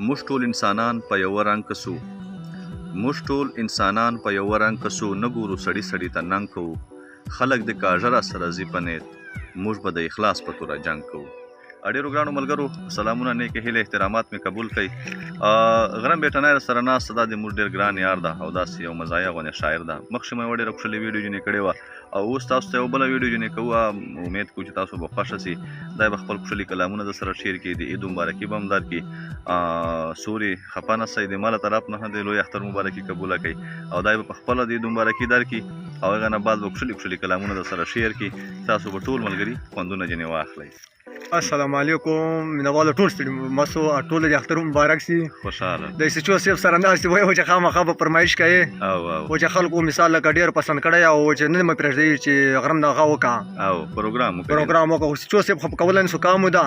موږ ټول انسانان په یوه رنګ کسو موږ ټول انسانان په یوه رنګ کسو نه ګورو سړي سړي ته ننګ کوو خلک د کاژه را سره ځي په نیت موږ به د اخلاص په توره جنګ کوو. ډېرو ګرانو ملګرو سلامونه نیکې هیلې احترامات مې قبول کړئ. غرم بیټنی سره ناسته دا د موږ ډېر ګران یار ده او داسې یو مزایه غونې شاعر ده. مخکې مې یوه ډېره ښکلې ویډیو جنې کړې وه او اوس تاسو ته یو بله ویډیو جنې کوو. امید کوو چې تاسو به خوښه سي. دی به خپل ښکلي کلامونه در سره شیر کړي، د عید مبارکي به هم درکړي. سوري خفه نه سئ، د ما له طرف نه د لوی اختر مبارکي قبوله کړئ او دی به په خپله د عید مبارکي درکړي او هغه نه بعد به ښکلي کلامونه در سره شیر کړي. تاسو به ټول ملګري خوندونه جنې واخلئ. السلام علیکم مینوالو ټول ستړي مسو ټول د اختر مبارک سي. خوشاله د سچو سیف سره ناست وای چې خامخا به فرمایش کوي او چې خلکو مثال لکه ډیر پسند کړی او چې نه مې پرېږدي چې غرم دغه وکړه او پروګرام وکړو. سچو سیف خو کولای نسو کامو ده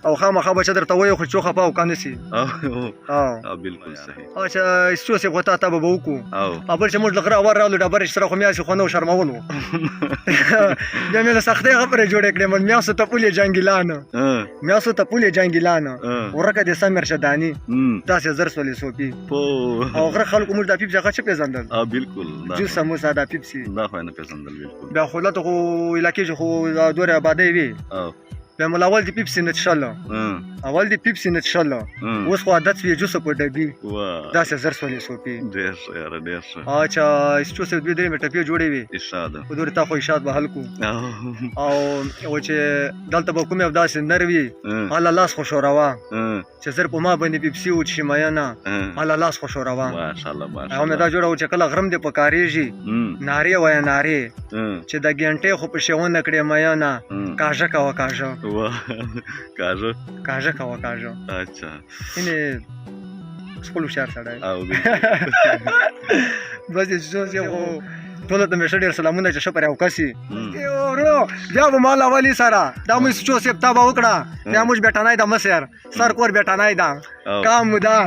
او خامخا به چې درته وای خو چوخه پاو کنه سي. او بالکل صحیح. چې سچو سیف وتا ته به وکړو او بل چې موږ لغره ور راولو ډبر سره خو میاسي خو نو شرمولو بیا مې سختي خبره جوړه کړې من میاسو ته پولې جنگیلان میاسو ته پولې جنگیلان ورکه د سمر شدانی تاسو زر سولې سوپی او غره خلکو موږ د پیپسي هغه چې پیژندل بالکل جو سموسا د پیپسي دا خو نه پیژندل بالکل بیا خو لته خو علاقې خو دوره آبادی وي بیا مول اول د پیپسي نه تشله اول د پیپسي نه تشله اوس خو عادت وی جو سپور ډبي تاسو زر سولې سوپی ډیر یار ډیر اچھا اسچو سه دوی درې مټه پیو جوړې وي ارشاد په دوره تا خو ارشاد به حل کو او چې دلته به کومه داسې نروي الله لاس خوشوروا چې زر په ما باندې پیپسي او چې میانا الله لاس خوشوروا ماشاءالله ماشاءالله او مې دا جوړو چې کله غرم دې پکاريږي ناری وای ناری چې د ګنټې خو په شونه کړې میانا کاژه کا وکاژه کاژه کا وکاژه. اچھا اینه خپل شهر سره او بس چې خو ټول ته مې ډېر سلامونه چې شپره او کسي ورو بیا به مال اولی سره دا مې سچو سپ تا به وکړه بیا موږ بیٹانای د مسیر سر کور بیٹانای دا کام دا